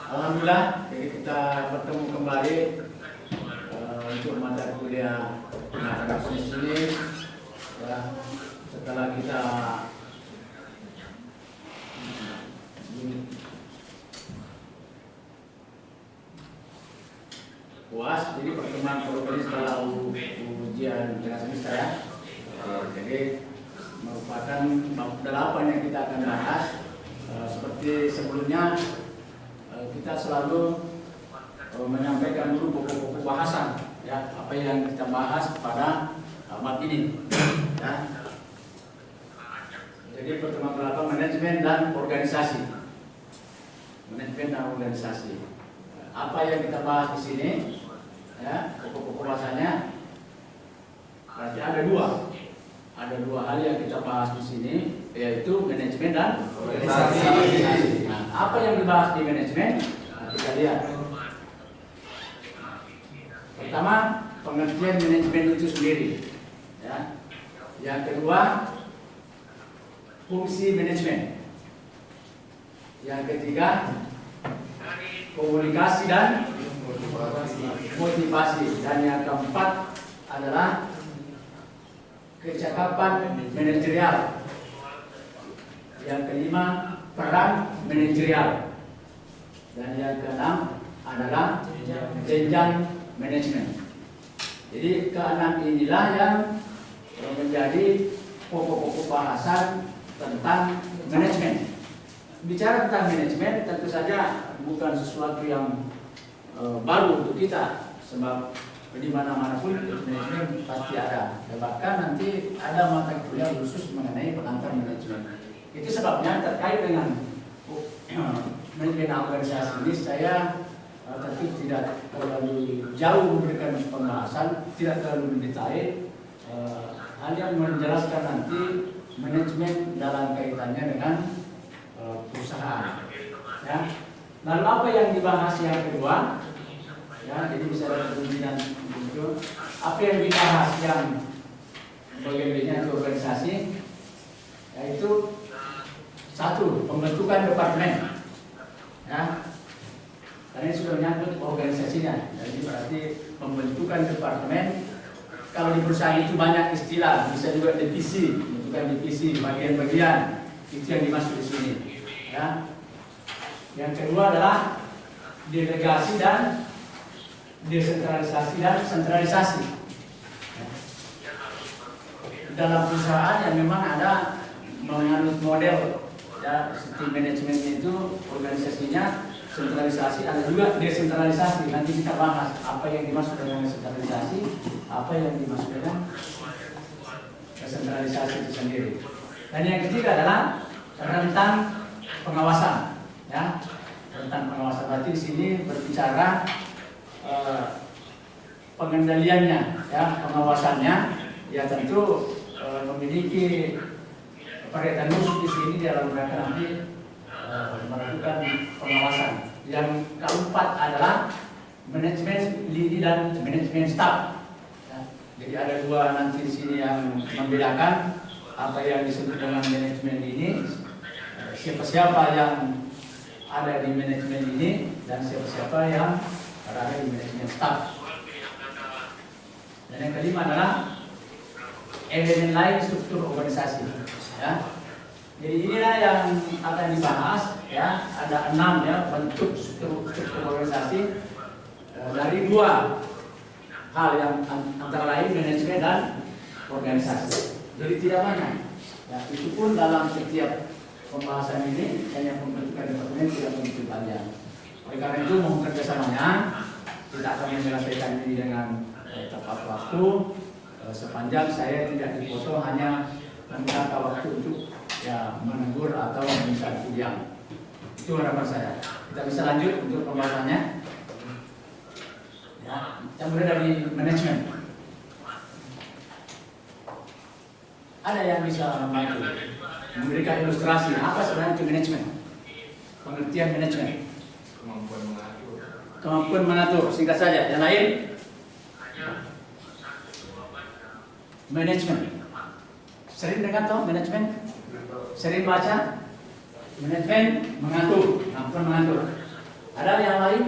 Alhamdulillah, jadi kita bertemu kembali untuk mata kuliah pengacara bisnis ini. Ya, setelah kita puas, jadi pertemuan ini setelah ujian tengah semester ya. Jadi merupakan bab 8 yang kita akan bahas. Seperti sebelumnya, kita selalu menyampaikan dulu pokok-pokok bahasan, ya, apa yang kita bahas pada bab ini. Ya. Jadi pertemuan ke-8 manajemen dan organisasi. Manajemen dan organisasi. Apa yang kita bahas di sini, ya, pokok-pokok bahasanya, berarti ada dua hal yang kita bahas di sini, yaitu manajemen dan organisasi. Nah, apa yang dibahas di manajemen? Nah, kita lihat. Pertama, pengertian manajemen itu sendiri. Ya. Yang kedua, fungsi manajemen. Yang ketiga, komunikasi dan motivasi. Dan yang keempat adalah kecakapan manajerial. Yang kelima, peran manajerial. Dan yang keenam adalah jenjang manajemen. Jadi keenam inilah yang menjadi pokok-pokok bahasan tentang manajemen. Bicara tentang manajemen tentu saja bukan sesuatu yang baru untuk kita, sebab di mana-mana pun manajemen pasti ada. Bahkan nanti ada mata kuliah khusus mengenai pengantar manajemen. Itu sebabnya terkait dengan manajemen organisasi ini saya tentu tidak terlalu jauh memberikan pembahasan, tidak terlalu mendetail, hanya menjelaskan nanti manajemen dalam kaitannya dengan perusahaan. Ya. Lalu apa yang dibahas yang kedua? Ya, jadi misalnya kepemimpinan itu, apa yang dibahas yang bagian B-nya itu organisasi, yaitu satu, pembentukan departemen. Ya, karena ini sudah menyangkut organisasinya, jadi berarti pembentukan departemen. Kalau di perusahaan itu banyak istilah, bisa juga divisi, pembentukan divisi, bagian-bagian, itu yang dimaksud di sini. Ya. Yang kedua adalah delegasi dan desentralisasi dan sentralisasi. Dalam perusahaan yang memang ada menganut model, ya, seperti manajemen itu organisasinya sentralisasi, ada juga desentralisasi. Nanti kita bahas apa yang dimaksud dengan desentralisasi, apa yang dimaksud dengan desentralisasi itu sendiri. Dan yang ketiga adalah rentang pengawasan, ya, rentang pengawasan. Berarti di sini berbicara pengendaliannya, ya, pengawasannya, ya tentu memiliki peran khusus di sini dalam rangka nanti melakukan pengawasan. Yang keempat adalah manajemen lini dan manajemen staff. Ya, jadi ada dua nanti di sini yang membedakan apa yang disebut dengan manajemen lini, siapa-siapa yang ada di manajemen ini dan siapa-siapa yang berada di manajemen staff. Dan yang kelima adalah elemen lain struktur organisasi. Ya. Jadi inilah yang akan dibahas. Ya, ada 6 ya bentuk struktur organisasi dari dua hal yang antara lain manajemen dan organisasi. Jadi tidak banyak. Ya, itu pun dalam setiap pembahasan ini hanya pembentukan departemen, tidak begitu panjang. Oleh karena itu mohon kerjasamanya, kita akan menyelesaikan ini dengan tepat waktu. Sepanjang saya tidak dipoto, hanya meminta waktu untuk ya menegur atau meminta kuliah. Itu harapan saya. Kita bisa lanjut untuk pembahasannya. Ya, yang mulai dari manajemen. Ada yang bisa membantu memberikan ilustrasi apa sebenarnya itu manajemen? Pengertian manajemen. Kemampuan mengatur, singkat saja. Yang lain? Manajemen. Sering dengar toh manajemen? Sering baca? Manajemen mengatur, bukan mengatur. Ada yang lain?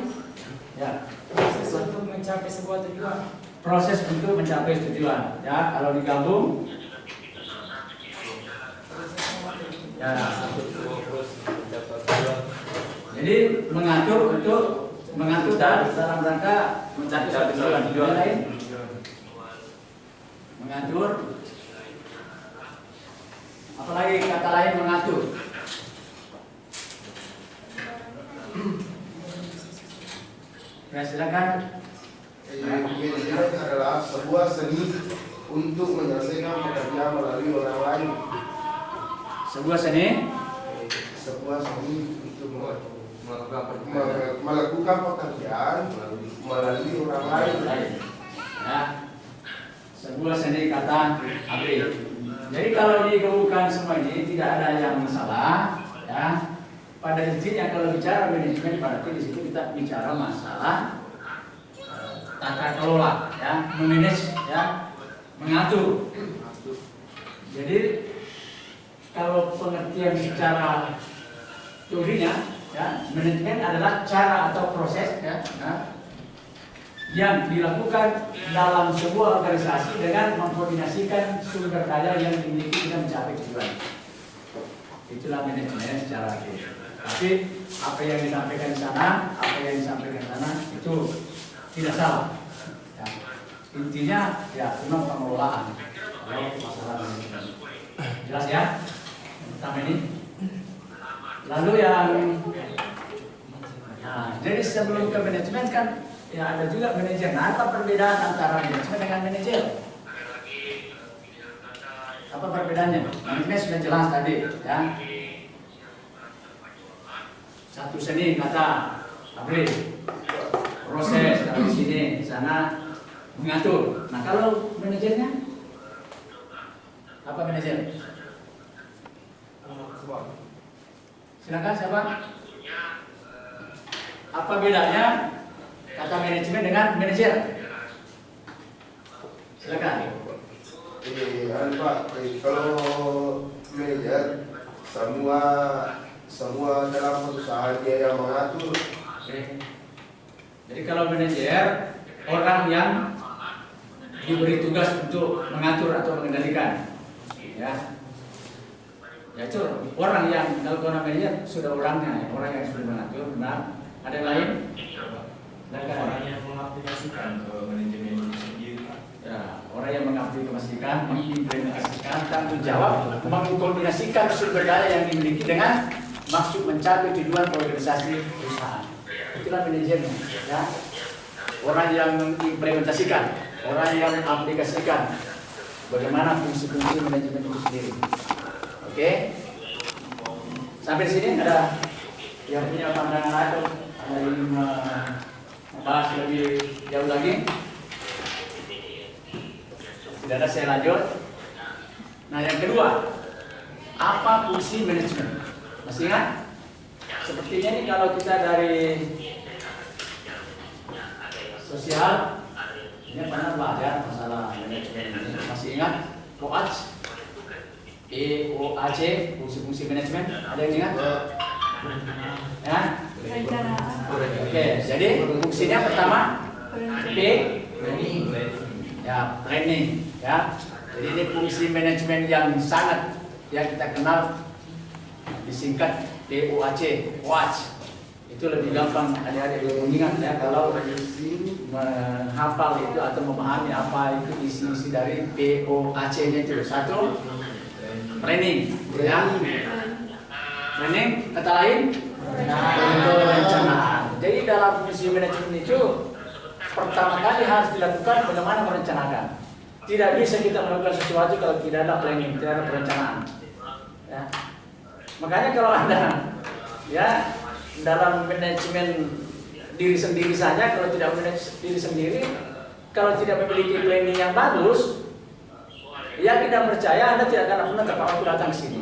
Ya. Proses untuk mencapai sebuah tujuan. Proses untuk mencapai tujuan. Ya, kalau digabung. Ya. Jadi mengatur untuk mengatur dalam rangka mencapai tujuan. Tujuan lain? Mengatur. Apalagi kata lain mengatur. Ya, silakan. Manajemen adalah sebuah seni untuk menyelesaikan pekerjaan melalui orang lain. Sebuah seni. Sebuah seni untuk melakukan pekerjaan melalui orang lain. Ya. Sebuah seni kata abri. Jadi kalau digabungkan semua ini tidak ada yang masalah. Ya. Pada intinya kalau bicara manajemen berarti di situ kita bicara masalah tata kelola, ya, memanage, ya, mengatur. Jadi kalau pengertian secara teorinya, ya, manajemen adalah cara atau proses, ya, yang dilakukan dalam sebuah organisasi dengan mengkoordinasikan sumber daya yang dimiliki dengan mencapai tujuan. Itulah manajemen secara teori. Tapi apa yang disampaikan di sana, itu tidak salah. Ya. Intinya ya memang pengelolaan. Kalau masalah manajemen. Jelas ya? Pertama ini. Lalu yang jadi sebelum ke manajemen kan ya ada juga manajer. Nah, apa perbedaan antara manajemen dengan manajer? Apa perbedaannya? Manajemen sudah jelas tadi, ya. Satu seni kata abri, proses dari sini di sana mengatur. Nah, kalau manajernya apa manajer? Silakan siapa? Apa bedanya kata manajemen dengan manajer? Silakan. Pak, kalau manajer semua dalam perusahaan dia yang mengatur. Oke. Jadi kalau manajer orang yang diberi tugas untuk mengatur atau mengendalikan, ya. Ya itu orang yang kalau manajer sudah orangnya, orang yang sudah mengatur. Nah, ada yang lain? Orang yang mengaplikasikan ke manajemen itu sendiri. Ya, orang yang mengaplikasikan, mengimplementasikan, tanggung jawab, mengkoordinasikan sumber daya yang dimiliki dengan maksud mencapai tujuan organisasi perusahaan. Itulah manajernya, ya. Orang yang mengimplementasikan, orang yang mengaplikasikan bagaimana fungsi-fungsi manajemen itu sendiri. Oke? Sampai di sini ada yang punya pandangan atau ada yang membahas lebih jauh lagi? Tidak ada, saya lanjut. Nah, yang kedua, apa fungsi manajemen? Masih ingat? Sepertinya ini kalau kita dari sosial, ini pernah belajar masalah manajemen ini. Masih ingat? POAC, POAC, fungsi-fungsi manajemen. Ada yang ingat? Ya? Oke, jadi fungsinya pertama planning, ya, planning, ya. Jadi ini fungsi manajemen yang sangat yang kita kenal disingkat POAC, POAC. Itu lebih gampang adik-adik mengingat ya kalau menghafal itu atau memahami apa itu isi-isi dari POAC-nya itu. Satu, planning, ya. Planning, kata lain perencanaan. Jadi dalam fungsi manajemen itu pertama kali harus dilakukan bagaimana merencanakan. Tidak bisa kita melakukan sesuatu kalau tidak ada planning, tidak ada perencanaan. Ya. Makanya kalau ada ya dalam manajemen diri sendiri saja, kalau tidak manage diri sendiri, kalau tidak memiliki planning yang bagus, ya kita percaya Anda tidak akan pernah terpaut datang ke sini.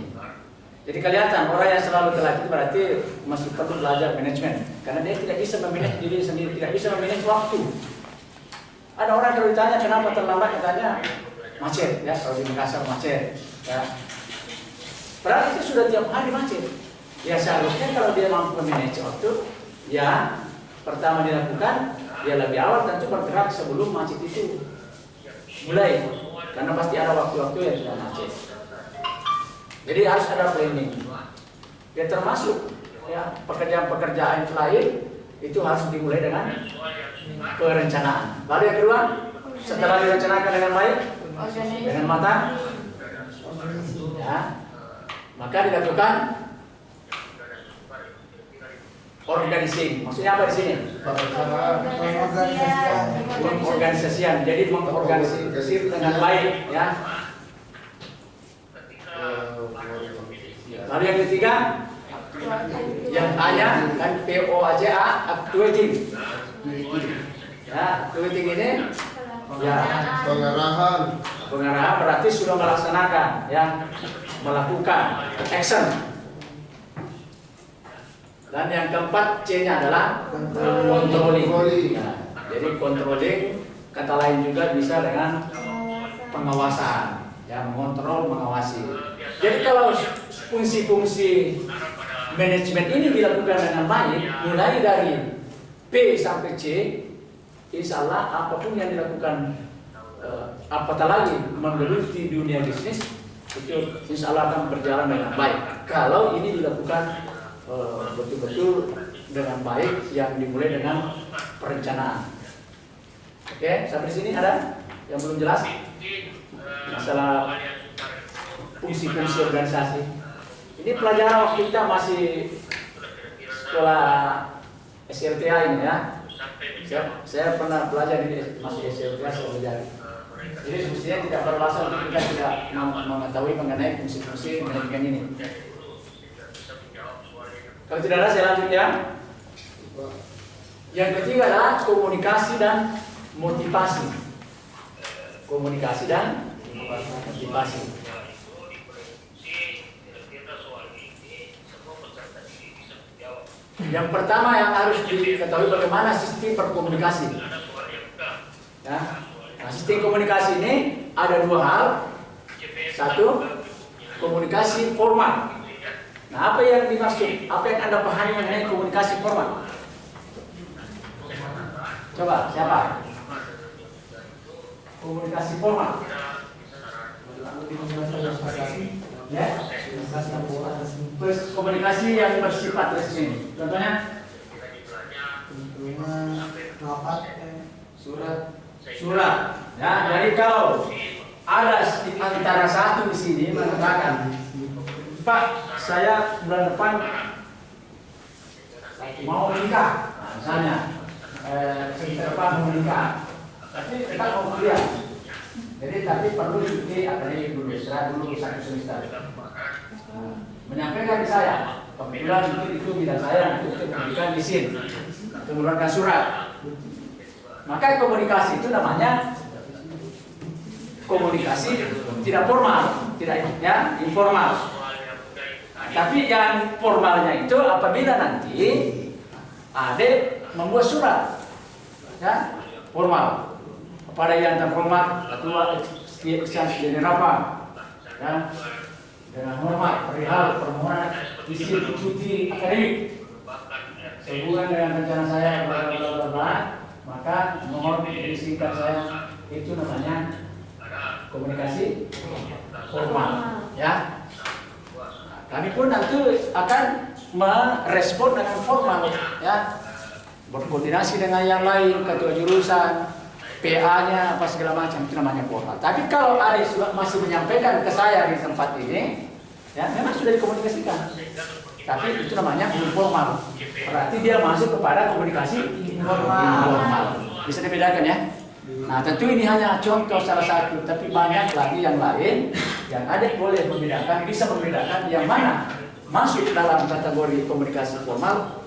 Jadi kelihatan orang yang selalu telat itu berarti masih perlu belajar manajemen, karena dia tidak bisa memanage diri sendiri, tidak bisa memanage waktu. Ada orang kalau ditanya kenapa terlambat, katanya macet, ya kalau di Makassar macet, ya. Padahal itu sudah tiap hari macet. Ya seharusnya kalau dia mampu manage waktu, ya pertama dilakukan, dia lebih awal tentu bergerak sebelum macet itu mulai, karena pasti ada waktu-waktu yang sudah macet. Jadi harus ada planning. Ya termasuk ya pekerjaan-pekerjaan lain itu harus dimulai dengan perencanaan. Lalu yang kedua, setelah direncanakan dengan baik, dengan matang, ya, maka dilakukan organizing. Maksudnya apa di sini? Pengorganisasian. Jadi mengorganisir dengan baik, ya. Lalu yang ketiga, yang A-nya kan POAJA, actuating. Ya, actuating ini ya pengarahan berarti sudah melaksanakan, ya, melakukan action. Dan yang keempat C-nya adalah controlling. Ya, jadi controlling kata lain juga bisa dengan pengawasan, ya, mengontrol, mengawasi. Jadi kalau fungsi-fungsi manajemen ini dilakukan dengan baik, mulai dari P sampai C, insya Allah apapun yang dilakukan, apatah lagi menggeluti dunia bisnis, itu insya Allah akan berjalan dengan baik. Kalau ini dilakukan betul-betul dengan baik, yang dimulai dengan perencanaan. Oke, sampai sini ada yang belum jelas masalah fungsi-fungsi organisasi. Ini pelajaran waktu kita masih sekolah SLTA ini, ya. Saya pernah belajar di masih SLTA, saya belajar. Jadi semestinya tidak berlaku untuk kita tidak mengetahui mengenai fungsi-fungsi manajemen ini. Kalau tidak ada, saya lanjut, ya. Yang ketiga adalah komunikasi dan motivasi. Komunikasi dan motivasi. Yang pertama yang harus diketahui bagaimana sistem berkomunikasi. Ya. Nah, sistem komunikasi ini ada dua hal. Satu, komunikasi formal. Nah, apa yang dimaksud? Apa yang Anda pahami mengenai komunikasi formal? Coba, siapa? Komunikasi formal. Ya, komunikasi yang bersifat resmi. Contohnya, surat. Ya, jadi kalau ada di antara satu di sini mengatakan, Pak, saya bulan depan mau menikah, nah, misalnya, depan mau menikah, tapi kita mau kuliah. Jadi tapi perlu cuti akademik dulu, istirahat dulu 1 semester. Menyampaikan ke saya, kebetulan itu bidang saya untuk memberikan izin, untuk mengeluarkan surat. Maka komunikasi itu namanya komunikasi tidak formal, tidak, ya, informal. Tapi yang formalnya itu apabila nanti adik membuat surat, ya, formal. Pada yang terhormat ketua eksekutif Rapam, ya, dengan hormat perihal permohonan izin cuti akademik sehubungan dengan rencana saya bla bla bla bla, maka mohon disingkat saya, itu namanya komunikasi formal, ya. Kami pun nanti akan merespon dengan formal, ya, berkoordinasi dengan yang lain, ketua jurusan, PA-nya, apa segala macam, itu namanya formal. Tapi kalau ada masih menyampaikan ke saya di tempat ini, ya, memang sudah dikomunikasikan. Tapi itu namanya informal. Berarti dia masuk kepada komunikasi informal. Bisa dibedakan, ya. Nah, tentu ini hanya contoh salah satu, tapi banyak lagi yang lain yang adik boleh membedakan, bisa membedakan yang mana masuk dalam kategori komunikasi formal,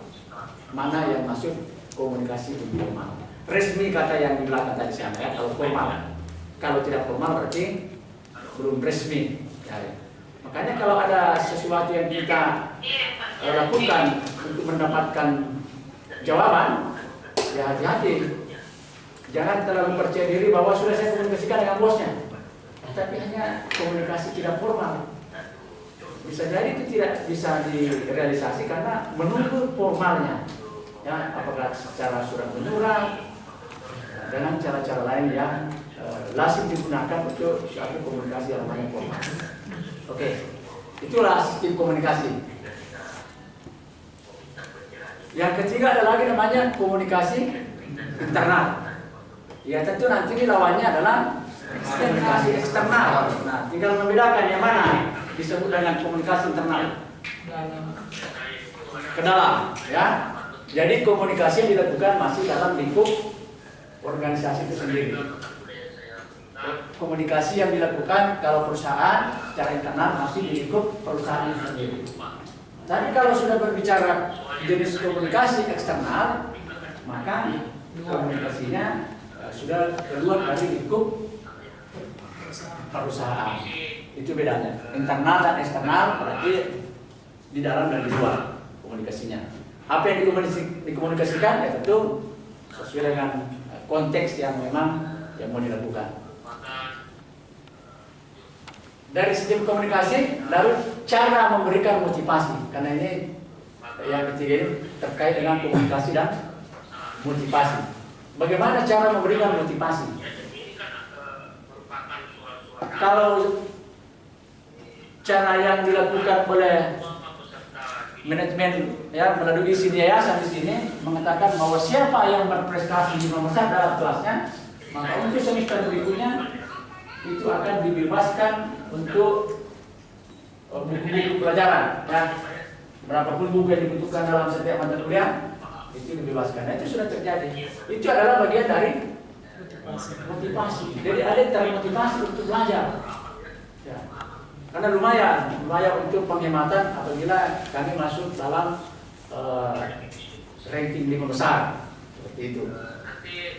mana yang masuk komunikasi informal. Resmi kata yang di belakang tadi saya, ya, kalau formal. Kalau tidak formal berarti belum resmi. Ya. Makanya kalau ada sesuatu yang kita lakukan untuk mendapatkan jawaban, ya hati-hati. Jangan terlalu percaya diri bahwa sudah saya komunikasikan dengan bosnya, tapi hanya komunikasi tidak formal. bisa jadi itu tidak bisa direalisasi karena menunggu formalnya, ya, apakah secara surat menyurat dengan cara-cara lain yang lazim digunakan untuk suatu komunikasi yang namanya formal. Oke, itulah sistem komunikasi. Yang ketiga ada lagi namanya komunikasi internal. Ya tentu nanti ini lawannya adalah komunikasi eksternal. Nah, tinggal membedakan yang mana disebut dengan komunikasi internal. Ke dalam, ya. Jadi komunikasi yang dilakukan masih dalam lingkup organisasi itu sendiri. Komunikasi yang dilakukan kalau perusahaan secara internal masih di lingkup perusahaan itu sendiri. Tapi kalau sudah berbicara jenis komunikasi eksternal, maka komunikasinya sudah keluar dari lingkup perusahaan. Itu bedanya. Internal dan eksternal berarti di dalam dan di luar komunikasinya. Apa yang dikomunikasikan ya tentu sesuai dengan konteks yang memang yang mau dilakukan. Dari sistem komunikasi, lalu cara memberikan motivasi, karena ini yang ketiga ini terkait dengan komunikasi dan motivasi. Bagaimana cara memberikan motivasi? Kalau cara yang dilakukan oleh manajemen, ya, melalui sini yayasan di sini mengatakan bahwa siapa yang berprestasi nomor 1 dalam kelasnya, maka untuk semester berikutnya itu akan dibebaskan untuk buku-buku pelajaran, ya, berapapun buku yang dibutuhkan dalam setiap mata kuliah itu dibebaskan. Nah, itu sudah terjadi. Itu adalah bagian dari motivasi. Jadi ada yang termotivasi untuk belajar, ya. Karena lumayan untuk penghematan apabila kami masuk dalam ranking 5 besar seperti itu.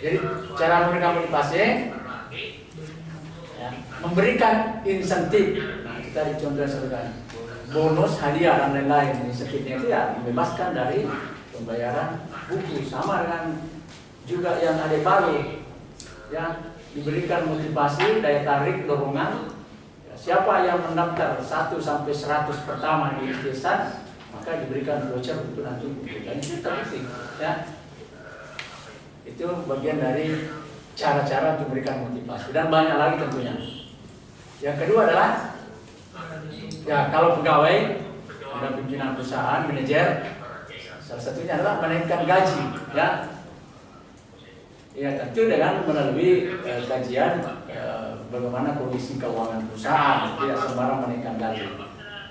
Jadi cara memberikan motivasi, ya, memberikan insentif. Nah, kita dicontoh sebagai bonus, hadiah dan lain-lain. Insentifnya itu ya membebaskan dari pembayaran buku, sama dengan juga yang ada baru, ya, diberikan motivasi, daya tarik, dorongan. Ya, siapa yang mendaftar 1 sampai 100 pertama di ITESAN, maka diberikan voucher untuk nanti buku. Dan itu penting, ya. Itu bagian dari cara-cara untuk memberikan motivasi dan banyak lagi tentunya. Yang kedua adalah, ya, kalau pegawai ada pimpinan perusahaan, manajer, salah satunya adalah menaikkan gaji, ya. Ya tentu dengan melalui kajian bagaimana kondisi keuangan perusahaan, tidak sembarang menaikkan gaji.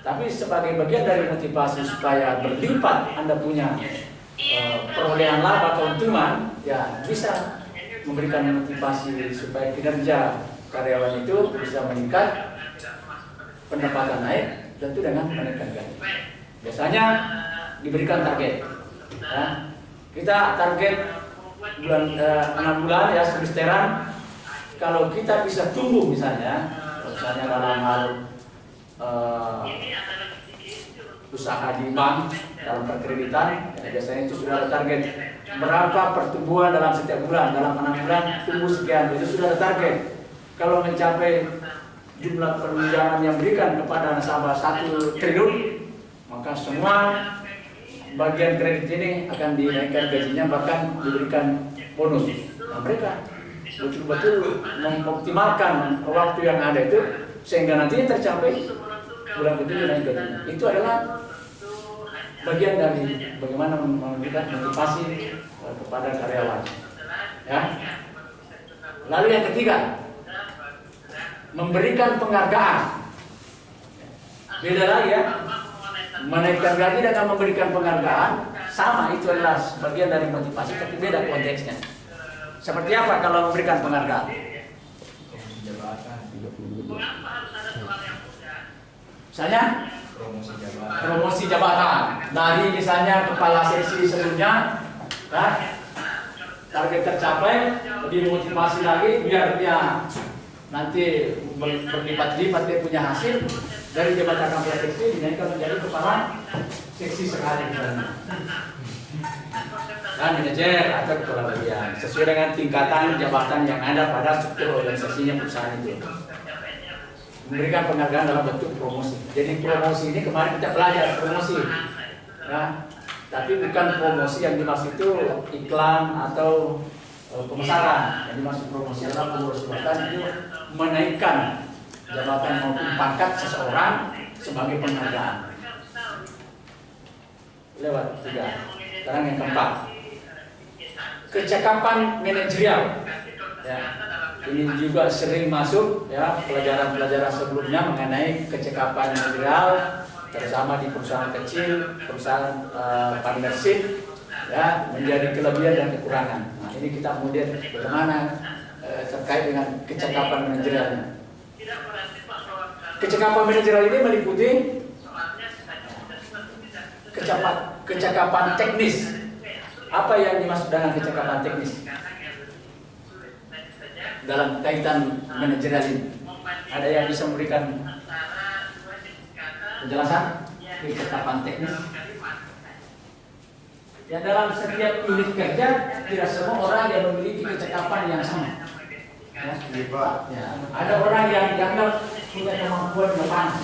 Tapi sebagai bagian dari motivasi supaya berlipat Anda punya perolehan laba keuntungan, ya bisa memberikan motivasi supaya kinerja karyawan itu bisa meningkat, pendapatan naik, tentu dengan menaikkan gaji. Biasanya diberikan target, ya. Kita target bulan 6 bulan, ya, semesteran. Kalau kita bisa tumbuh misalnya dalam hal usaha di bank, dalam perkreditan, ya, biasanya itu sudah ada target berapa pertumbuhan dalam setiap bulan, dalam 6 bulan tumbuh sekian, itu sudah ada target. Kalau mencapai jumlah perminjaman yang berikan kepada nasabah 1 triliun, maka semua bagian kredit ini akan dinaikkan gajinya, bahkan diberikan bonus. Nah, mereka betul-betul mengoptimalkan waktu yang ada itu sehingga nantinya tercapai bulan kedua naik gajinya. Itu adalah bagian dari bagaimana memberikan motivasi kepada karyawan, ya. Lalu yang ketiga, memberikan penghargaan. Beda lagi, ya. Menaikkan gaji dengan memberikan penghargaan sama, itu adalah bagian dari motivasi, tapi beda konteksnya. Seperti apa kalau memberikan penghargaan? Misalnya promosi jabatan dari misalnya kepala seksi sebelumnya, nah, target tercapai, lebih motivasi lagi biar dia nanti berlipat-lipat dia punya hasil. Dari jabatan kepala seksi dinaikkan menjadi kepala seksi sekali misalnya, dan manajer atau kepala bagian sesuai dengan tingkatan jabatan yang ada pada struktur organisasinya perusahaan itu. memberikan penghargaan dalam bentuk promosi. Jadi promosi ini kemarin kita belajar promosi, ya. Tapi bukan promosi yang dimaksud itu iklan atau pemasaran. Yang dimaksud promosi adalah pengurus jabatan itu menaikkan jabatan maupun pangkat seseorang sebagai penghargaan. Lewat 3. Sekarang yang keempat, kecakapan manajerial. Ya, ini juga sering masuk ya pelajaran-pelajaran sebelumnya mengenai kecakapan manajerial, terutama di perusahaan kecil, perusahaan partnership, ya menjadi kelebihan dan kekurangan. Nah, ini kita kemudian bagaimana terkait dengan kecakapan manajerialnya. Kecakapan manajerial ini meliputi kecakapan teknis. Apa yang dimaksud dengan kecakapan teknis dalam kaitan manajerial ini? Ada yang bisa memberikan penjelasan kecakapan teknis? Ya, dalam setiap unit kerja tidak semua orang yang memiliki kecakapan yang sama. Ya, ada orang yang dianggap punya kemampuan berpanah.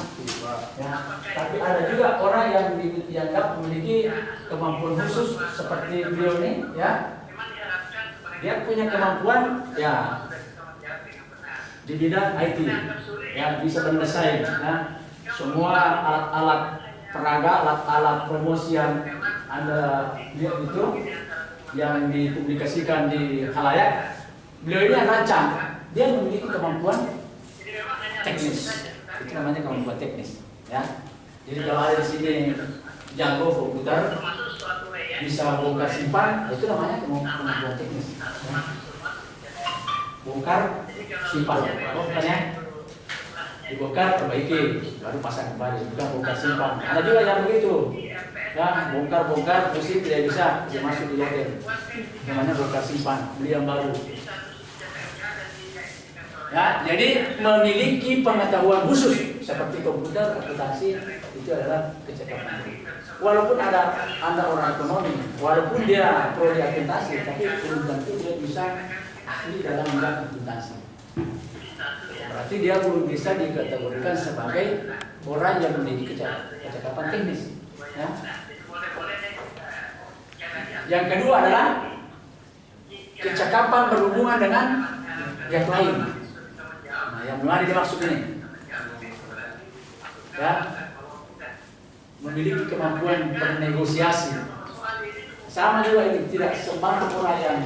Ya, tapi ada juga orang yang dianggap memiliki kemampuan khusus seperti beliau ini, ya. Dia punya kemampuan, ya, di bidang IT, ya, bisa mendesain, ya, semua alat-alat peraga, alat-alat promosi yang Anda lihat itu, yang dipublikasikan di khalayak, beliau ini yang rancang. Dia memiliki kemampuan teknis. Itu namanya kemampuan teknis, ya. Jadi kalau ada di sini jago komputer, bisa bongkar simpan, itu namanya kemampuan teknis. Ya. Bongkar simpan, bukannya dibongkar perbaiki, baru pasang kembali, bukan bongkar simpan. Ada juga yang begitu, ya, bongkar mesti tidak bisa masuk di loker, namanya bongkar simpan, beli yang baru. Ya, jadi memiliki pengetahuan khusus seperti komputer, akuntansi, itu adalah kecakapan. Walaupun ada orang ekonomi, walaupun dia prodi akuntansi, tapi belum tentu dia bisa ahli dalam bidang akuntansi. Berarti dia belum bisa dikategorikan sebagai orang yang memiliki kecakapan teknis. Ya. Yang kedua adalah kecakapan berhubungan dengan yang lain. Nah, yang mana dimaksud ini? Ya, memiliki kemampuan bernegosiasi. Sama juga ini, tidak sembarang orang yang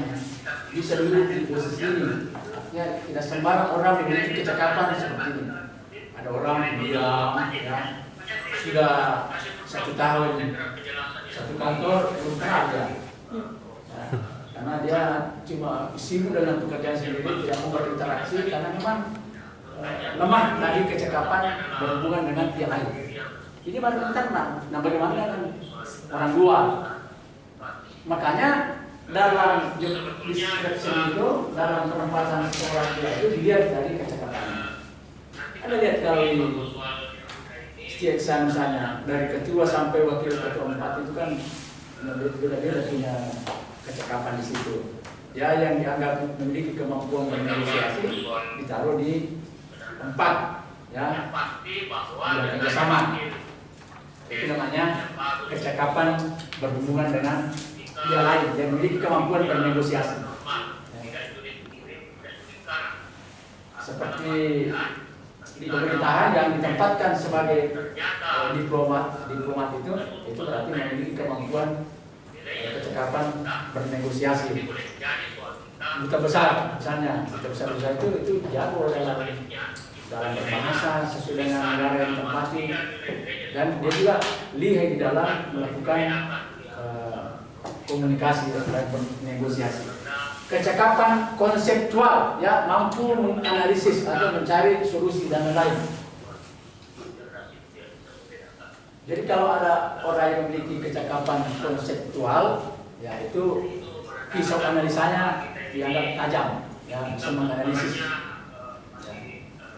bisa duduk di posisi ini. Ya, tidak sembarang orang memiliki kecakapan seperti ini. Ada orang diam, ya, sudah 1 tahun satu kantor belum kerja. Ya, karena dia cuma sibuk dengan pekerjaan sendiri, tidak mau berinteraksi karena memang lemah dari kecakapan berhubungan dengan yang lain. Ini baru internal. Nah, bagaimana dengan orang luar? Makanya dalam job description itu, dalam penempatan seorang itu dilihat dari kecakapannya. Anda lihat kalau setiap misalnya dari ketua sampai wakil ketua 4 itu kan beda-beda punya kecakapan di situ. Ya, yang dianggap memiliki kemampuan bernegosiasi ditaruh di 4, ya, sudah kerjasama. Itu namanya kecakapan berhubungan dengan yang lain yang memiliki kemampuan bernegosiasi. Ya. Seperti di pemerintahan yang ditempatkan sebagai diplomat itu berarti memiliki kemampuan kecakapan bernegosiasi. Duta besar misalnya, duta besar itu jago dalam berbahasa sesuai dengan negara yang ditempati, dan dia juga lihai di dalam melakukan komunikasi dan bernegosiasi. Kecakapan konseptual, ya, mampu menganalisis atau mencari solusi dan lain-lain. Jadi kalau ada orang yang memiliki kecakapan konseptual, ya itu pisau analisanya dianggap tajam, ya, bisa menganalisis. Ya.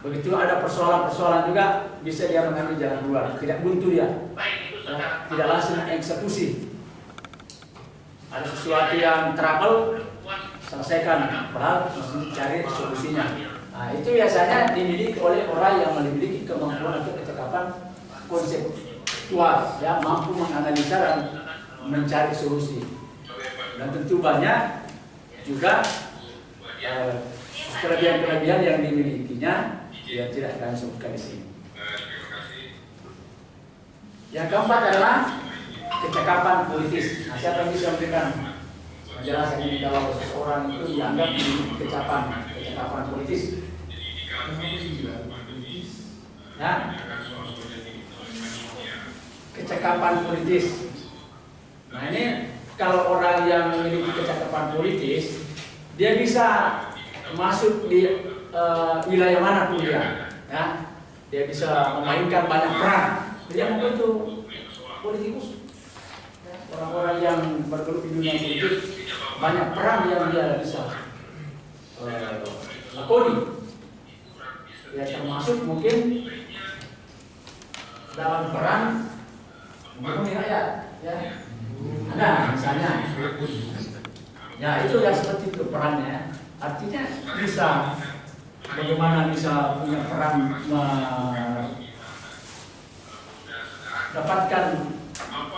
Begitu ada persoalan-persoalan juga bisa dia mengambil jalan keluar, tidak buntu dia, ya, tidak langsung eksekusi. Ada sesuatu yang trouble, selesaikan, padahal mesti cari solusinya. Nah, itu biasanya dimiliki oleh orang yang memiliki kemampuan atau kecakapan konseptual, ya, mampu menganalisa dan mencari solusi. Dan tentu banyak juga kelebihan-kelebihan yang dimilikinya, yang tidak akan sebutkan di sini. Yang keempat adalah kecakapan politis. Nah, siapa yang bisa memberikan penjelasan ini kalau seseorang itu dianggap kecakapan politis? Ya, kecakapan politis. Nah, ini kalau orang yang memiliki kecakapan politis, dia bisa masuk di wilayah manapun dia, ya. Dia bisa memainkan banyak peran. Dia mungkin itu politikus. Orang-orang yang bergelut di dunia politik, banyak peran yang dia bisa lakoni. Ya, termasuk mungkin dalam peran memenuhi rakyat, ya. Ada misalnya, ya itu ya seperti itu perannya. Artinya bisa bagaimana bisa punya peran mendapatkan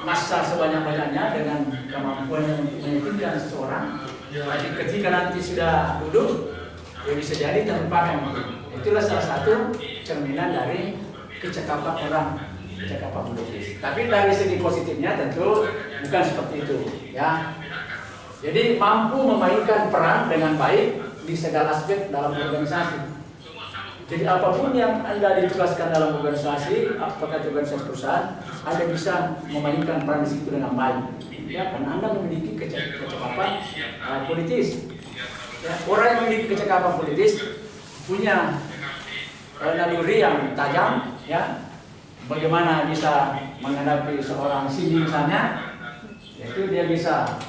massa sebanyak-banyaknya dengan kemampuan untuk meyakinkan seseorang. Jadi ketika nanti sudah duduk, ya bisa jadi terlupakan. Itulah salah satu cerminan dari kecakapan orang, kecakapan politis. Tapi dari segi positifnya tentu bukan seperti itu, ya. Jadi mampu memainkan peran dengan baik di segala aspek dalam organisasi. Jadi apapun yang Anda ditugaskan dalam organisasi, apakah itu organisasi perusahaan, Anda bisa memainkan peran di situ dengan baik. Ya, karena Anda memiliki kecakapan politis. Ya, orang yang memiliki kecakapan politis punya naluri yang tajam, ya. Bagaimana bisa menghadapi seorang sindi misalnya, yaitu dia bisa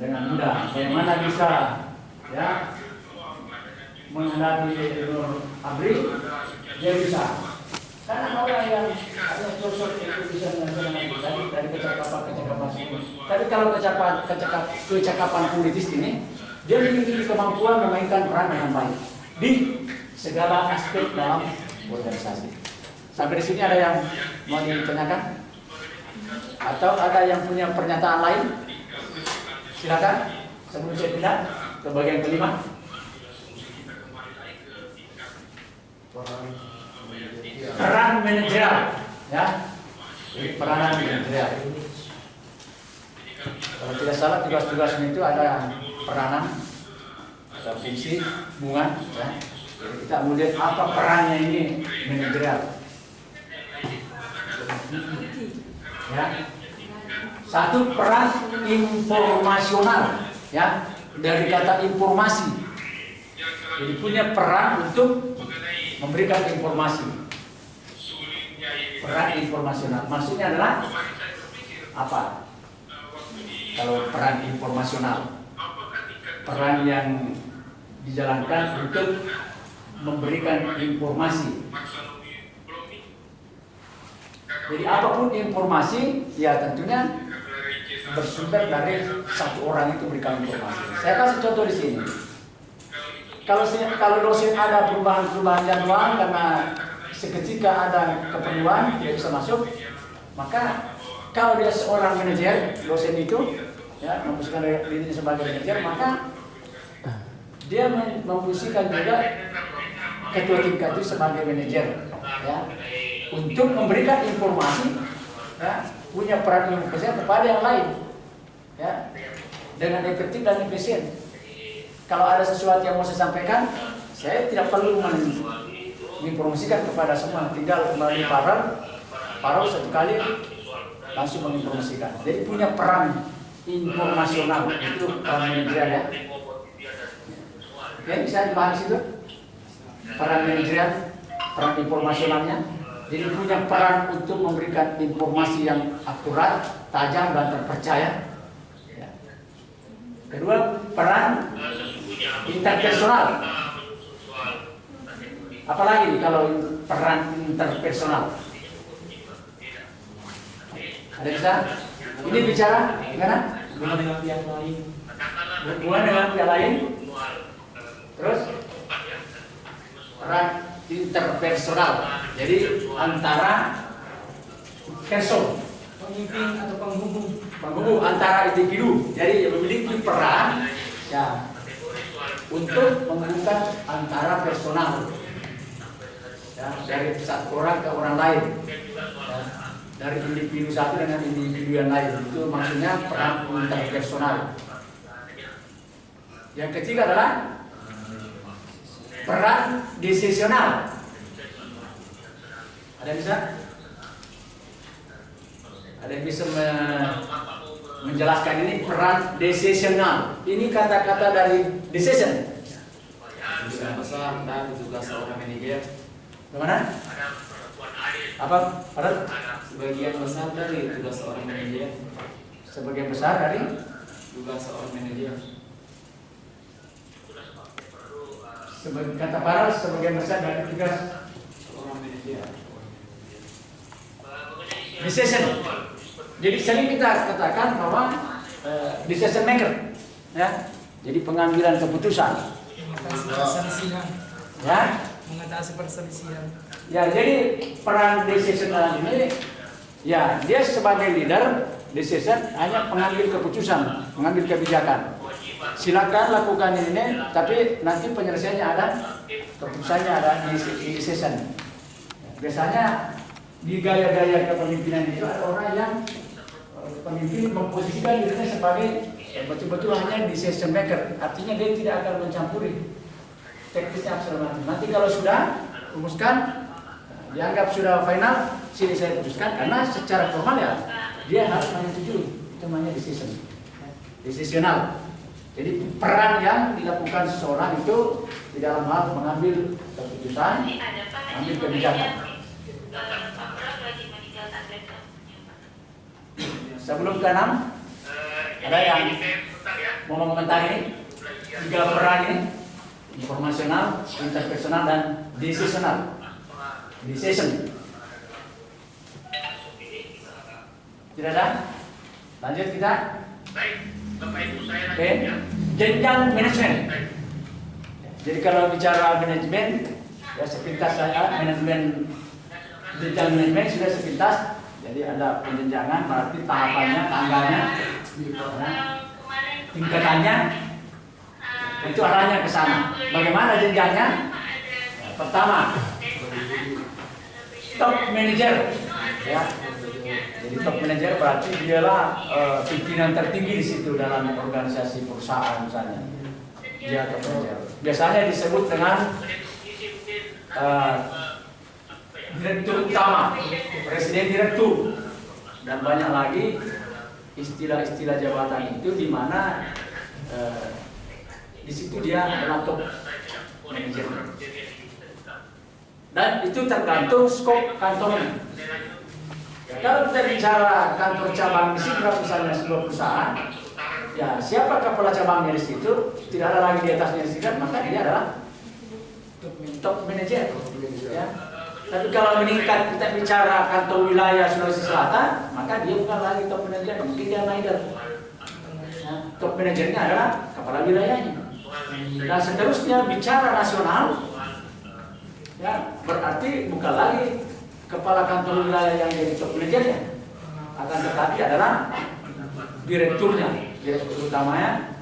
dengan mudah. Bagaimana bisa, ya, menghadapi Nur Abri, dia bisa. Karena orang yang ada sosok itu bisa mengenai dari kecakapan sini. Tapi kalau kecakapan politis ini, dia memiliki kemampuan memainkan peran dengan baik di segala aspek dalam organisasi. Sampai di sini ada yang mau ditanyakan? Atau ada yang punya pernyataan lain? Silakan. Sebelum saya pindah ke bagian kelima. Peran manajerial, ya. Jadi peranan manajerial. Kalau tidak salah tugas-tugasnya itu ada peranan, ada fungsi, hubungan, ya. Jadi kita melihat apa perannya ini manajerial. Ya. Satu, peran informasional, ya, dari kata informasi. Jadi punya peran untuk memberikan informasi. Peran informasional maksudnya adalah apa? Kalau peran informasional, peran yang dijalankan untuk memberikan informasi. Jadi apapun informasi, ya tentunya bersumber dari satu orang itu berikan informasi. Saya kasih contoh di sini. Kalau dosen ada perubahan jadwal karena seketika ada keperluan dia bisa masuk, maka kalau dia seorang manajer, dosen itu, ya, memposisikan dirinya sebagai manajer, maka dia memposisikan juga ketua tingkat itu sebagai manajer, ya, untuk memberikan informasi, ya, punya peran yang besar kepada yang lain, ya, dengan efektif dan efisien. Kalau ada sesuatu yang mau saya sampaikan, saya tidak perlu menginformasikan kepada semua, tinggal melalui parau satu kali langsung menginformasikan. Jadi punya peran informasional, itu peran manajerial, ya. Oke, bisa dibahas itu peran manajerial, peran informasionalnya. Jadi punya peran untuk memberikan informasi yang akurat, tajam dan terpercaya. Ya. Kedua, peran interpersonal. Apalagi kalau peran interpersonal? Ada bisa? Ini bicara gimana? Hubungan dengan pihak lain. Hubungan dengan pihak lain. Terus? peran interpersonal. Jadi antara person, Pemimpin atau penghubung antara individu. Jadi memiliki peran ya untuk menghubungkan antara personal ya, dari satu orang ke orang lain ya, dari individu satu dengan individu yang lain. Itu maksudnya peran interpersonal. Yang ketiga adalah peran decisional. Ada yang bisa? Ada yang bisa menjelaskan ini peran decisional? Ini kata-kata dari decision. Tugas besar dan tugas seorang manajer. Bagaimana? Apa? Padahal Sebagian besar dari tugas seorang manajer. sebagian besar dari Tugas seorang manajer. sebagai kata Paral sebagian besar dari tugas Seorang manajer. decision. Jadi sering kita katakan bahwa decision maker, ya. Jadi pengambilan keputusan, Mengatasi perselisihan. ya. Mengatasi perselisihan. Ya, jadi peran decisional ini, ya dia sebagai leader decision hanya pengambil keputusan, mengambil kebijakan. Silakan lakukan ini, tapi nanti penyelesaiannya ada, keputusannya ada di decision. Biasanya di gaya-gaya kepemimpinan itu ada orang yang pemimpin memposisikan dirinya sebagai betul-betul hanya decision maker, artinya dia tidak akan mencampuri teknisnya segala macam. Nanti kalau sudah rumuskan, dianggap sudah final, sini saya putuskan, karena secara formal ya dia harus menyetujui, itu namanya decisional. Jadi peran yang dilakukan seseorang itu di dalam hal mengambil keputusan, mengambil kebijakan. Sebelum ke 6, ada yang mau mengomentari tiga peran ini, informasional, interpersonal, dan decisional. Decision. Tidak ada? Lanjut kita. Oke, jenjang manajemen. Jadi kalau bicara manajemen, ya sepintas saya manajemen jenjang manajemen sudah sepintas. Jadi ada penjenjangan, berarti tahapannya, tangganya, tingkatannya, itu arahnya ke sana. Bagaimana jenjangnya? Pertama, top manager, ya. Jadi top manager berarti dialah pimpinan tertinggi di situ dalam organisasi perusahaan misalnya. Dia top manager. Biasanya disebut dengan direktur utama, presiden direktur, dan banyak lagi istilah-istilah jabatan itu di mana di situ dia adalah top manager. Dan itu tergantung skop kantornya. Ya, kalau kita bicara kantor cabang di situ misalnya sebuah perusahaan, ya siapa kepala cabangnya di situ, tidak ada lagi di atasnya di situ, maka dia adalah top manager. Ya. Tapi kalau meningkat kita bicara kantor wilayah Sulawesi Selatan, maka dia bukan lagi top manager, mungkin dia manager. Ya, top manajernya adalah kepala wilayahnya. Dan seterusnya bicara nasional, ya berarti bukan lagi kepala kantor wilayah yang jadi top manajernya, akan tetapi adalah direkturnya, direktur utamanya,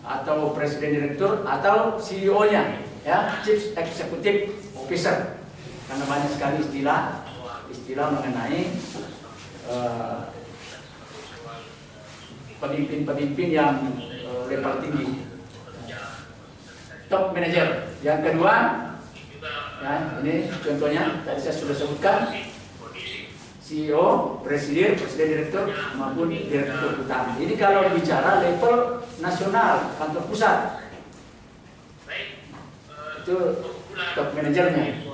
atau presiden direktur, atau CEO-nya, ya, Chief Executive Officer. Karena banyak sekali istilah mengenai pemimpin-pemimpin yang level tinggi, top manager. Yang kedua, ya, ini contohnya tadi saya sudah sebutkan, CEO, presiden direktur maupun direktur utama. Ini kalau bicara level nasional, kantor pusat, itu top manajernya.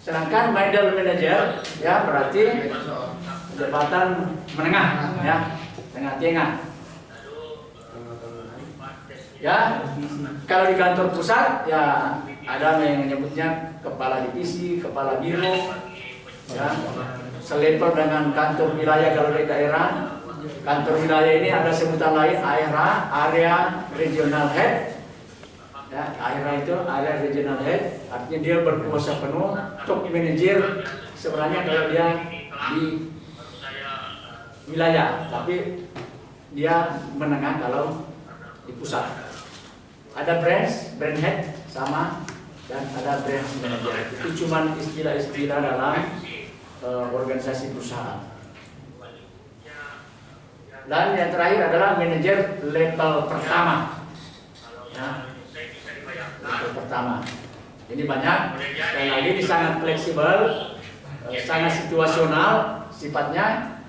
Sedangkan middle manager, ya berarti jabatan menengah, ya, tengah-tengah. Ya, kalau di kantor pusat, ya ada yang menyebutnya kepala divisi, kepala biro, ya, selevel dengan kantor wilayah. Kalau di daerah, kantor wilayah ini ada sebutan lain, area regional head, Ya, area itu area regional head, artinya dia berkuasa penuh. Top manager sebenarnya kalau dia di wilayah, tapi dia menengah kalau di pusat. Ada brand head sama, dan ada brand manager. Itu cuma istilah-istilah dalam organisasi perusahaan. Dan yang terakhir adalah manajer level pertama. Ya, level pertama. Ini banyak. Sekali lagi ini sangat fleksibel, sangat situasional sifatnya,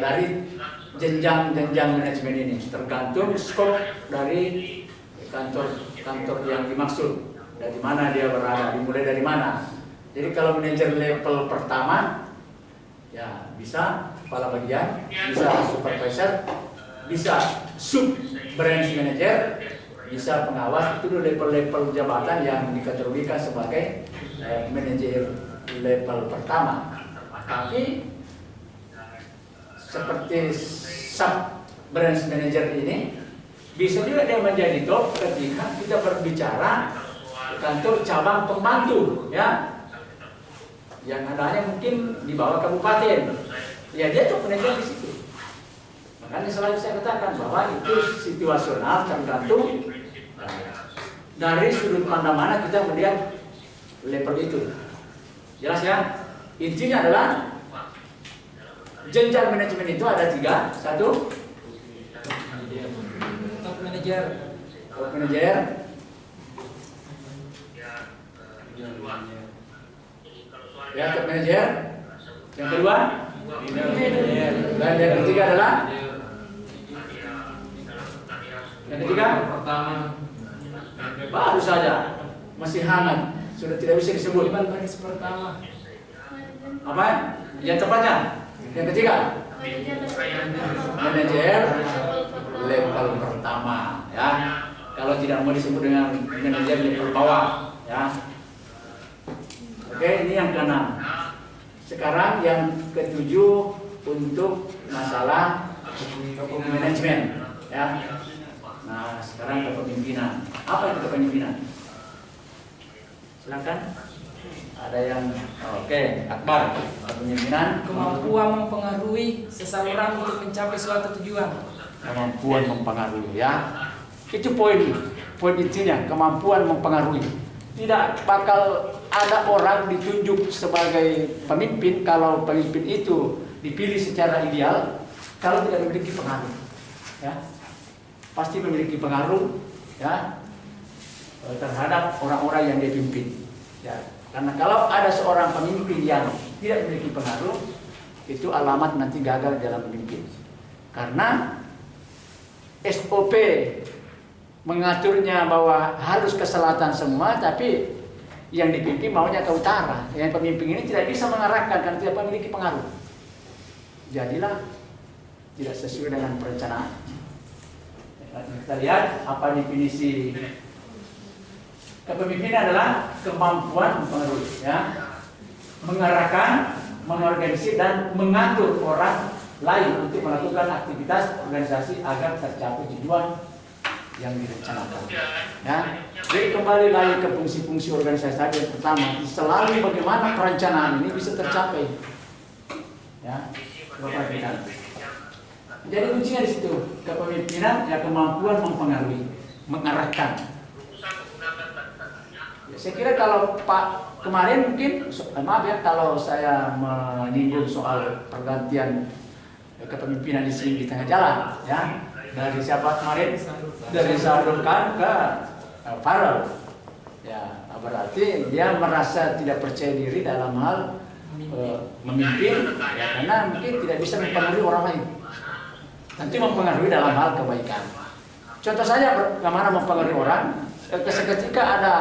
dari jenjang manajemen ini tergantung skop dari kantor yang dimaksud, dari mana dia berada, dimulai dari mana. Jadi kalau manajer level pertama, ya bisa kepala bagian, bisa supervisor, bisa sub branch manager, bisa pengawas. Itu level-level jabatan yang dikategorikan sebagai manajer level pertama. Tapi seperti sub branch manager ini bisa juga dia menjadi top ketika kita berbicara kantor cabang pembantu, ya, yang adanya mungkin di bawah kabupaten. Ya, dia tuh manajer di situ. Makanya selalu saya katakan bahwa itu situasional, tergantung dari sudut pandang mana kita melihat level itu. Jelas ya? Intinya adalah jenjang manajemen itu ada 3. 1, Top manager. top manager. Ya, top manager. Yang kedua, dan yang ketiga adalah pertama baru saja, masih hangat, sudah tidak bisa disebut. Baris pertama. Apa? Yang tepatnya, yang ketiga, manajer level pertama, ya. Kalau tidak mau disebut dengan manajer level bawah, ya. Oke, ini yang ke-6. Sekarang yang ke-7 untuk masalah manajemen, ya. Nah, sekarang kepemimpinan. Apa itu kepemimpinan? Silakan. Ada yang oke, Akbar. Kepemimpinan, Kemampuan mempengaruhi seseorang untuk mencapai suatu tujuan. kemampuan mempengaruhi, ya. Itu poin intinya, kemampuan mempengaruhi. Tidak bakal ada orang ditunjuk sebagai pemimpin kalau pemimpin itu dipilih secara ideal kalau tidak memiliki pengaruh, ya. Pasti memiliki pengaruh, ya, terhadap orang-orang yang dia pimpin, ya. Karena kalau ada seorang pemimpin yang tidak memiliki pengaruh, itu alamat nanti gagal dalam memimpin. Karena SOP mengaturnya bahwa harus ke selatan semua, tapi yang dipimpin maunya ke utara. Yang pemimpin ini tidak bisa mengarahkan karena tidak memiliki pengaruh. Jadilah tidak sesuai dengan perencanaan. Kita lihat apa definisi kepemimpinan adalah kemampuan mempengaruhi, ya, mengarahkan, mengorganisir dan mengatur orang lain untuk melakukan aktivitas organisasi agar tercapai tujuan yang direncanakan, ya. Jadi kembali lagi ke fungsi-fungsi organisasi tadi. Yang pertama, selalu bagaimana perencanaan ini bisa tercapai, ya. Kepemimpinan. Jadi kuncinya di situ, kepemimpinan, ya, kemampuan mempengaruhi, mengarahkan. Ya, saya kira kalau Pak kemarin mungkin, maaf ya kalau saya menyinggung soal pergantian kepemimpinan di sini di tengah jalan, ya. Dari siapa kemarin? Dari Sarul Khan ke Farel. Ya, berarti dia merasa tidak percaya diri dalam hal memimpin, ya, karena mungkin tidak bisa mempengaruhi orang lain. Nanti mempengaruhi dalam hal kebaikan. Contoh saja bagaimana mempengaruhi orang. Seketika ada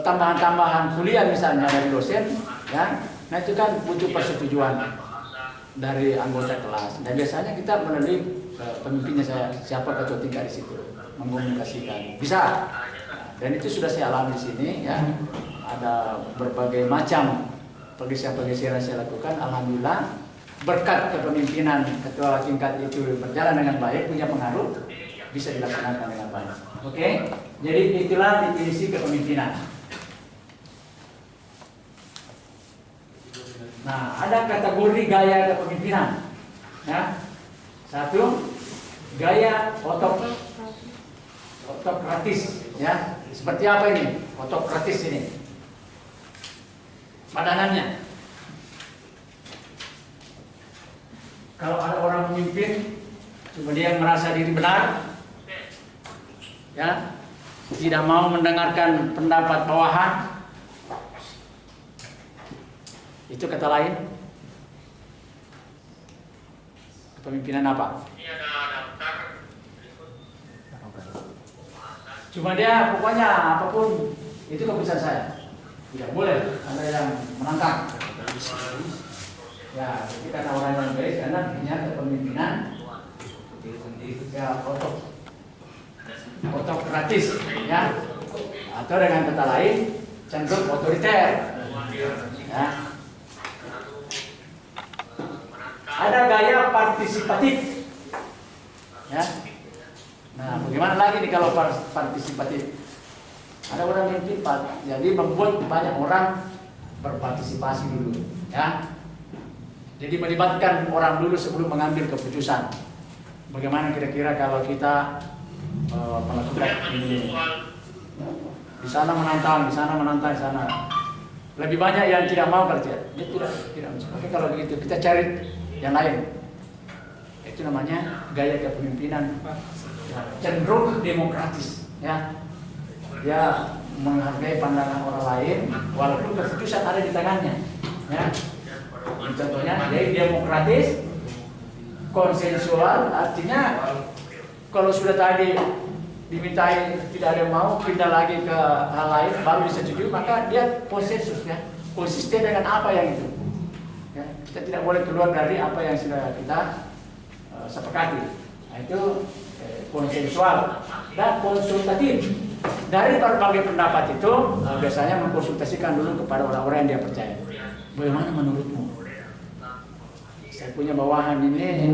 tambahan-tambahan kuliah misalnya dari dosen, ya. Nah, itu kan butuh persetujuan dari anggota kelas. Dan biasanya kita melalui pemimpinnya, siapa ketua tingkat di situ, mengkomunikasikan. Bisa. Dan itu sudah saya alami di sini, ya. Ada berbagai macam pergeseran saya lakukan. Alhamdulillah berkat kepemimpinan ketua tingkat itu berjalan dengan baik, punya pengaruh. bisa dilaksanakan dengan baik. Oke, jadi itulah definisi kepemimpinan. Nah, ada kategori gaya kepemimpinan. Ya. Satu, gaya otokratis. Ya, seperti apa ini? Otokratis ini. Padanannya. Kalau ada orang memimpin, cuma dia merasa diri benar, ya, tidak mau mendengarkan pendapat bawahan, itu kata lain kepemimpinan apa? Cuma dia pokoknya apapun itu keputusan saya. Tidak boleh ada yang menantang. Ya, jadi kata orang yang baik karena punya kepemimpinan ya otokratis, ya, atau dengan kata lain cenderung otoriter. Ya. Ada gaya partisipatif. Ya. Nah, bagaimana lagi nih kalau partisipatif? Ada orang yang cepat, jadi membuat banyak orang berpartisipasi dulu, ya. Jadi melibatkan orang dulu sebelum mengambil keputusan. Bagaimana kira-kira kalau kita melakukan ini? Di sana menantang, di sana menantang, di sana. Lebih banyak yang tidak mau kerja. Dia tidak. Oke, kalau begitu kita cari yang lain. Itu namanya gaya kepemimpinan cenderung demokratis, ya. Dia menghargai pandangan orang lain walaupun keputusan ada di tangannya, ya. Contohnya dia demokratis, konsensual, artinya kalau sudah tadi dimintai tidak ada yang mau, pindah lagi ke hal lain baru disetujui, maka dia konsensus, ya, konsisten dengan apa yang itu, ya. Kita tidak boleh keluar dari apa yang sudah kita sepakati. Nah, itu konsensual dan konsultatif. Dari berbagai pendapat itu biasanya mengkonsultasikan dulu kepada orang-orang yang dia percaya. Bagaimana menurutmu? Saya punya bawahan ini,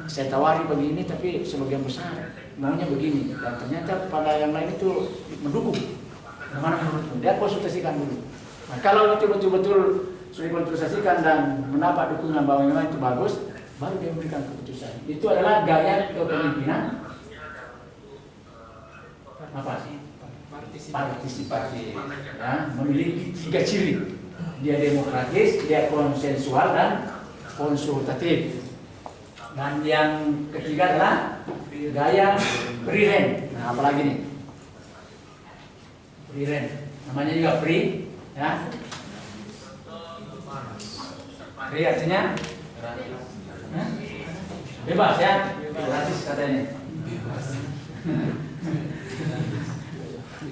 saya tawari begini, tapi sebagian besar maunya begini, dan ternyata pada yang lain itu mendukung. Bagaimana menurutmu? Dia konsultasikan dulu. Nah, kalau itu betul-betul sudah dikonsultasikan dan mendapat dukungan bahwa memang itu bagus, baru dia memberikan keputusan. Itu adalah gaya kepemimpinan apa sih? Partisipatif, ya, memiliki 3 ciri. Dia demokratis, dia konsensual dan konsultatif. Dan yang ketiga adalah gaya free-range. Nah, apalagi nih? Free-range. Namanya juga free, ya. Free artinya bebas, ya. Gratis katanya.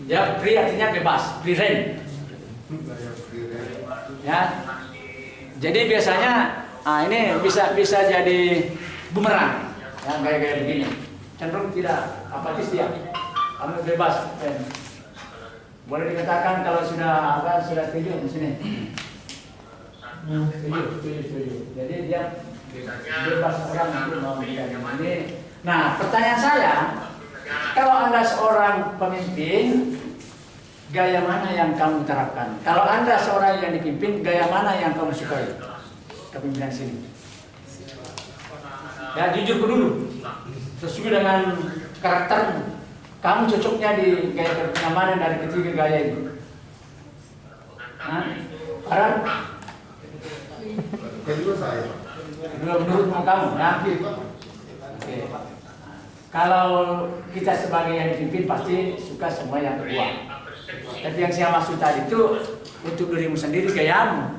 Ya, free artinya bebas, free range. Ya. Jadi biasanya ini bisa jadi bumerang. Ya, gaya-gaya begini. Cenderung tidak apatis dia. Kamu bebas. Boleh dikatakan kalau sudah setuju di sini. Setuju. Jadi dia bebas orang untuk mau ini. Nah, pertanyaan saya, kalau Anda seorang pemimpin, gaya mana yang kamu terapkan? Kalau Anda seorang yang dipimpin, gaya mana yang kamu sukai? Kepemimpinan sini. Ya, jujur dulu. Sesuai dengan karaktermu. Kamu cocoknya di gaya kepemimpinan mana dari ketiga gaya ini? Karena Kedua saya. menurut kamu, ya? Oke. Kalau kita sebagai yang dipimpin pasti suka semua yang kedua. Tapi yang saya maksud tadi itu untuk dirimu sendiri, gayamu,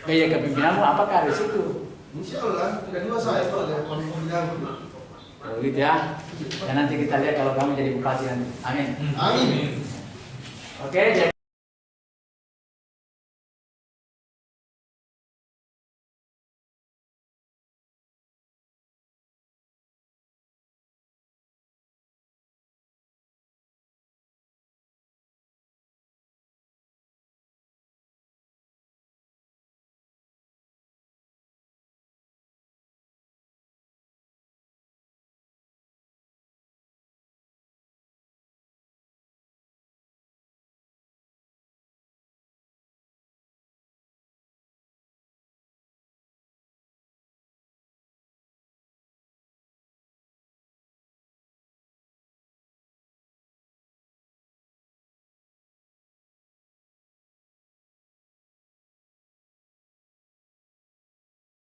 gaya kepemimpinanmu apakah di situ? Insya Allah, kedua saya itu ada pemimpinan. Oh, gitu ya. Dan nanti kita lihat kalau kamu jadi bupati nanti. Amin. Amin. Oke. Jadi